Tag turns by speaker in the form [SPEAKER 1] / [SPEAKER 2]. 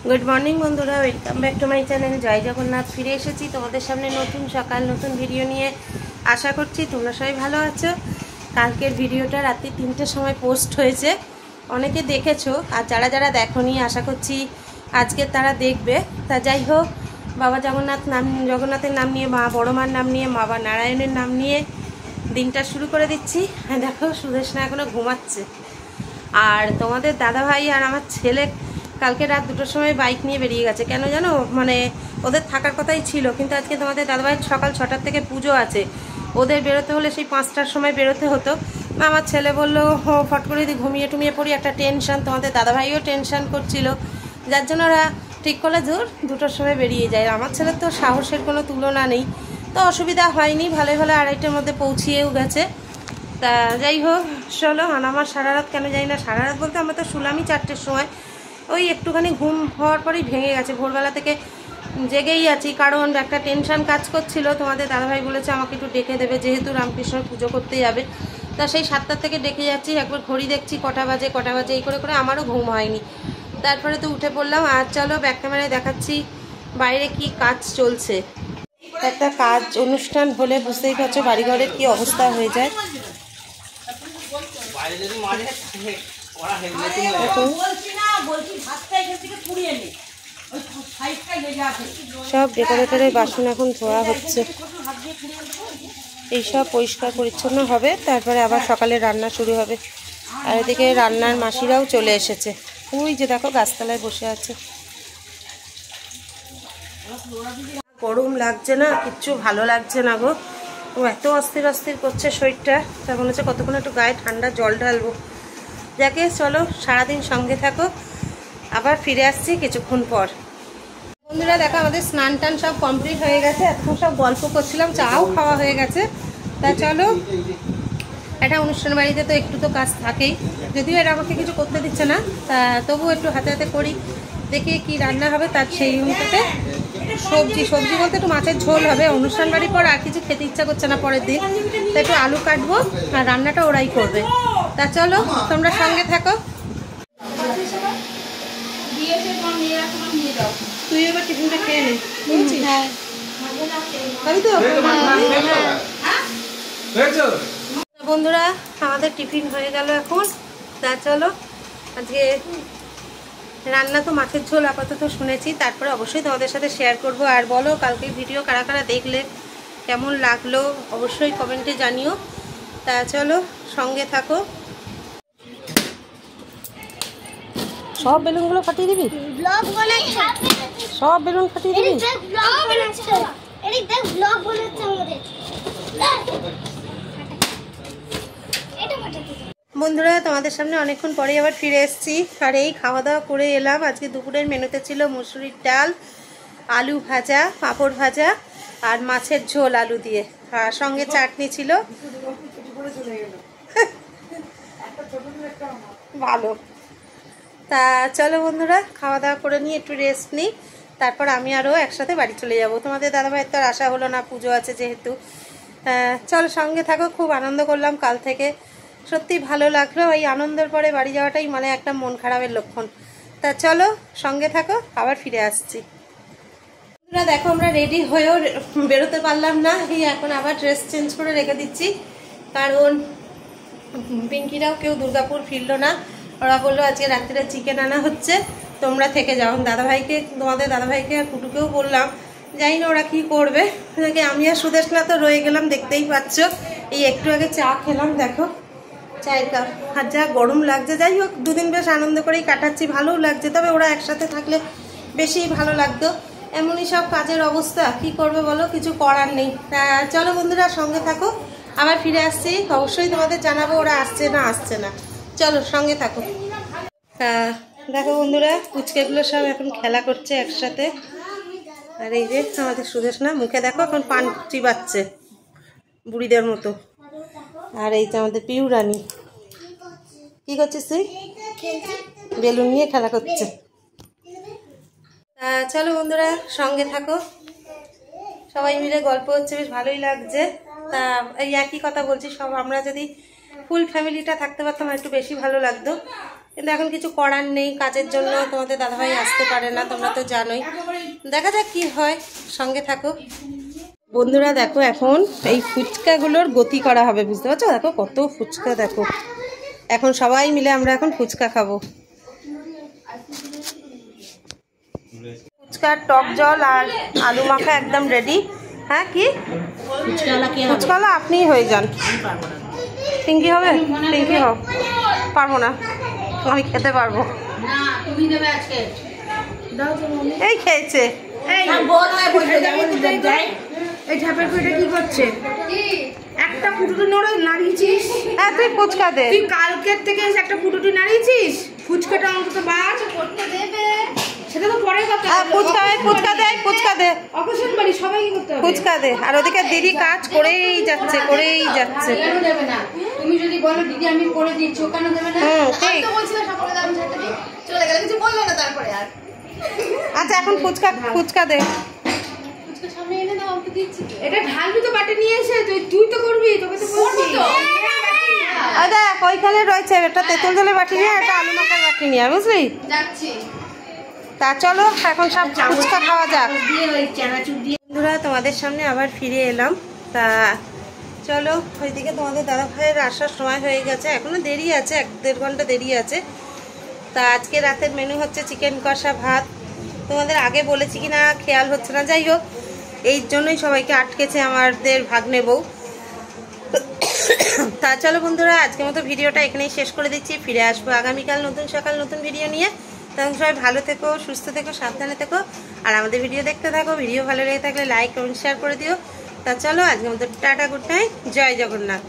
[SPEAKER 1] Good morning বন্ধুরা, welcome back to my channel Joy Jagannath. ফিরে এসেছি তোমাদের সামনে নতুন সকাল নতুন ভিডিও নিয়ে। আশা করছি তোমরা সবাই ভালো আছো। কালকের ভিডিওটা রাত্রি 3টের সময় পোস্ট হয়েছে, অনেকে দেখেছো, আর যারা যারা দেখোনি আশা করছি আজকে তারা দেখবে। তা যাই হোক, বাবা জগন্নাথের নাম নিয়ে, মা বড় মার নাম নিয়ে, বাবা নারায়ণের নাম নিয়ে দিনটা শুরু করে দিচ্ছি। দেখো সুদেশনা এখনো ঘুমাচ্ছে, আর তোমাদের দাদাভাই আর আমার ছেলে কালকে রাত 2টোর সময় বাইক নিয়ে বেরিয়ে গেছে। কেন জানো, মানে ওদের থাকার কথাই ছিল, কিন্তু আজকে তোমাদের দাদাভাই সকাল 6টার থেকে পুজো আছে, ওদের বেরোতে হলে সেই 5টার সময় বেরোতে হতো। আমার ছেলে বললো ফট করে যদি ঘুমিয়ে টুমিয়ে পড়ি, একটা টেনশন, তোমাদের দাদাভাইও টেনশন করছিল, যার জন্য ওরা ঠিক করলে 2টোর সময় বেরিয়ে যায়। আমার ছেলের তো সাহসের কোনো তুলনা নেই, তো অসুবিধা হয়নি, ভালো ভালো 2:30টার মধ্যে পৌঁছিয়েও গেছে। তা যাই হোক, চলো। আর আমার সারা রাত কেন যাই না, সারা রাত বলতে আমরা তো শুলামই 4টের সময়, ওই একটুখানি ঘুম হওয়ার পরেই ভেঙে গেছে। ভোরবেলা থেকে জেগেই আছি, কারণ একটা টেনশন কাজ করছিল। তোমাদের দাদাভাই বলেছে আমাকে একটু ডেকে দেবে, যেহেতু রামকৃষ্ণর পুজো করতে যাবে। তা সেই 7টার থেকে ডেকে যাচ্ছি, একবার ঘড়ি দেখছি কটা বাজে এই করে করে আমারও ঘুম হয়নি। তারপরে তো উঠে পড়লাম। আর চলো ব্যাক ক্যামেরায় দেখাচ্ছি বাইরে কি কাজ চলছে। একটা কাজ অনুষ্ঠান হলে বুঝতেই পারছো বাড়িঘরের কি অবস্থা হয়ে যায়। সব ডেকোরেটরের বাসন এখন ধোয়া হচ্ছে, এইসব পরিষ্কার পরিচ্ছন্ন হবে, তারপরে আবার সকালে রান্না শুরু হবে। আর এদিকে রান্নার মাসিরাও চলে এসেছে, ওই যে দেখো গাছতলায় বসে আছে। গরম লাগছে না, কিচ্ছু ভালো লাগছে না গো, ও এত অস্থির অস্থির করছে শরীরটা। তা মনে হচ্ছে কতক্ষণ একটু গায়ে ঠান্ডা জল ঢালবো। যাকে চলো, সারাদিন সঙ্গে থাকো, আবার ফিরে আসছি কিছুক্ষণ পর। বন্ধুরা দেখো, আমাদের স্নান টান সব কমপ্লিট হয়ে গেছে, এখন সব গল্প করছিলাম, চাও খাওয়া হয়ে গেছে। তা চলো, একটা অনুষ্ঠান বাড়িতে তো একটু তো কাজ থাকেই, যদিও এরা আমাকে কিছু করতে দিচ্ছে না, তা তবুও একটু হাতে হাতে করি, দেখি কি রান্না হবে। তার সেই অনুপাতে সবজি বলতে একটু মাছের ঝোল হবে। অনুষ্ঠান বাড়ির পর আর কিছু খেতে ইচ্ছা করছে না পরের দিন, তা একটু আলু কাটবো, আর রান্নাটা ওরাই করবে। তা চলো, তোমরা সঙ্গে থাকো। তুই এবার টিফিনটা খেয়ে নে। বন্ধুরা, আমাদের টিফিন হয়ে গেল এখন। তা চলো, আজকে রান্না তো মাছের ঝোল আপাতত শুনেছি, তারপরে অবশ্যই তোমাদের সাথে শেয়ার করব। আর বলো, কালকে ভিডিও কারা কারা দেখলে, কেমন লাগলো অবশ্যই কমেন্টে জানিও। তা চলো, সঙ্গে থাকো। সব বেলুনগুলো ফাটিয়ে দিবি? সব বেলুন ফাটিয়ে দিবি? বন্ধুরা, তোমাদের সামনে অনেকক্ষণ পরে আবার ফিরে এসেছি, আর এই খাওয়া দাওয়া করে এলাম। আজকে দুপুরের মেনুতে ছিল মুসুরির ডাল, আলু ভাজা, পাঁপড় ভাজা, আর মাছের ঝোল আলু দিয়ে, আর সঙ্গে চাটনি ছিল। ভালো। তা চলো বন্ধুরা, খাওয়া দাওয়া করে নিয়ে একটু রেস্ট নিই, তারপর আমি আরও একসাথে বাড়ি চলে যাব। তোমাদের দাদাভাইয়ের তো আর আসা হলো না, পুজো আছে যেহেতু। চলো সঙ্গে থাকো। খুব আনন্দ করলাম কাল থেকে, সত্যি ভালো লাগলো। এই আনন্দের পরে বাড়ি যাওয়াটাই মানে একটা মন খারাপের লক্ষণ। তা চলো সঙ্গে থাকো, আবার ফিরে আসছি। দেখো, আমরা রেডি হয়েও বেরোতে পারলাম না, এই এখন আবার ড্রেস চেঞ্জ করে রেখে দিচ্ছি, কারণ পিঙ্কিরাও কেউ দুর্গাপুর ফিরলো না। ওরা বললো আজকে রাত্রিরে চিকেন আনা হচ্ছে, তোমরা থেকে যাও। তোমাদের দাদাভাইকে আর কুটুকেও বললাম, জানি না ওরা কি করবে। আমি আর সুদেশনা তো রয়ে গেলাম, দেখতেই পাচ্ছ। এই একটু আগে চা খেলাম, দেখো চায়ের কাপ, আর যা গরম লাগছে। যাই হোক, দুদিন বেশ আনন্দ করেই কাটাচ্ছি, ভালোও লাগছে। তবে ওরা একসাথে থাকলে বেশি ভালো লাগতো। এমনই সব কাজের অবস্থা, কি করবে বলো, কিছু করার নেই। তা চলো বন্ধুরা, সঙ্গে থাকো, আবার ফিরে আসছি। অবশ্যই তোমাদের জানাবো ওরা আসছে না আসছে না। চলো সঙ্গে থাকো। দেখো বন্ধুরা, পুচকেগুলো সব এখন খেলা করছে একসাথে। আর এই যে আমাদের সুদেশনা, মুখে দেখো এখন পান চিবাচ্ছে বুড়িদের মতো। আর এই যে আমাদের পিউ রানী, কি করছিস তুই? বেলুন নিয়ে খেলা করছে। চলো বন্ধুরা, সঙ্গে থাকো, সবাই মিলে গল্প হচ্ছে, বেশ ভালোই লাগছে। তা এই একই কথা বলছি, সব আমরা যদি ফুল ফ্যামিলিটা থাকতে পারতাম একটু বেশি ভালো লাগতো। কিন্তু এখন কিছু করার নেই, কাজের জন্য তোমাদের দাদাভাই আসতে পারে না, তোমরা তো জানোই। দেখা যাক কি হয়, সঙ্গে থাকো বন্ধুরা। দেখো এখন এই ফুচকাগুলোর গতি করা হবে, বুঝতে পারছো? দেখো কত ফুচকা, দেখো এখন সবাই মিলে আমরা এখন ফুচকা খাবো। ফুচকার টক জল আর আলু মাখা একদম রেডি। হ্যাঁ কি ফুচকাওয়ালা আপনিই হয়ে যান। পিঙ্কি হবে? পিঙ্কি হোক। পারবো না, আমি খেতে পারবো। এই খেয়েছে
[SPEAKER 2] এই ঝাপের পেটে কি করছে? একটা ফুটুটি নাড়িয়েছিস?
[SPEAKER 1] হ্যাঁ তুই ফুচকা দে।
[SPEAKER 2] তুই কালকের থেকে একটা ফুটুটি নাড়িয়েছিস? ফুচকাটা অন্তত বাজ করতে দেবে, সেটা তো পরে কথা।
[SPEAKER 1] ফুচকা ফুচকা দে, ফুচকা দে,
[SPEAKER 2] অকেশন বাড়ি সবাই কি করতে হবে?
[SPEAKER 1] ফুচকা দে। আর ওদিকে দিদি কাজ করেই যাচ্ছে, করেই যাচ্ছে।
[SPEAKER 2] কেন দেবে না? তুমি যদি বলো দিদি আমি করে দিচ্ছি, ও কেন দেবে না?
[SPEAKER 1] ঠিক
[SPEAKER 2] তো বলছিলাম সকলে দাম ঝাড়তে দিই, চলে গেল, কিছু বললো না তারপরে আর।
[SPEAKER 1] আচ্ছা এখন ফুচকা, ফুচকা দে।
[SPEAKER 2] ফুচকা সামনে এনে দাও, আমি দিচ্ছি। এটা ঢালবি তো বাটে নিয়ে এসে, তুই তো করবি, তোকে তো বলছি তো।
[SPEAKER 1] দেখ ওইখানে রয়েছে একটা তেঁতুল জলের বাটি নিয়ে, একটা আলু মাখার বাটি নিয়ে, বুঝলি?
[SPEAKER 2] যাচ্ছি।
[SPEAKER 1] তা চলো এখন সব ফুচকা খাওয়া যাক। বন্ধুরা তোমাদের সামনে আবার ফিরে এলাম। তা চলো, ওইদিকে তোমাদের দাদা ভাইয়ের আসার সময় হয়ে গেছে, এখনো দেরি আছে, 1-1.5 ঘন্টা দেরি আছে। তা আজকে রাতের মেনু হচ্ছে চিকেন কষা ভাত। তোমাদের আগে বলেছি কি না খেয়াল হচ্ছে না, যাই হোক এই জন্যই সবাইকে আটকেছে আমাদের ভাগ্নে বউ। তা চলো বন্ধুরা, আজকের মতো ভিডিওটা এখানেই শেষ করে দিচ্ছি। ফিরে আসবো আগামীকাল নতুন সকাল নতুন ভিডিও নিয়ে। তখন সবাই ভালো থেকো, সুস্থ থেকো, সাবধানে থেকো, আর আমাদের ভিডিও দেখতে থাকো। ভিডিও ভালো লেগে থাকলে লাইক কমেন্ট শেয়ার করে দিও। তা চলো আজকের মতো টাটা, গুড নাইট, জয় জগন্নাথ।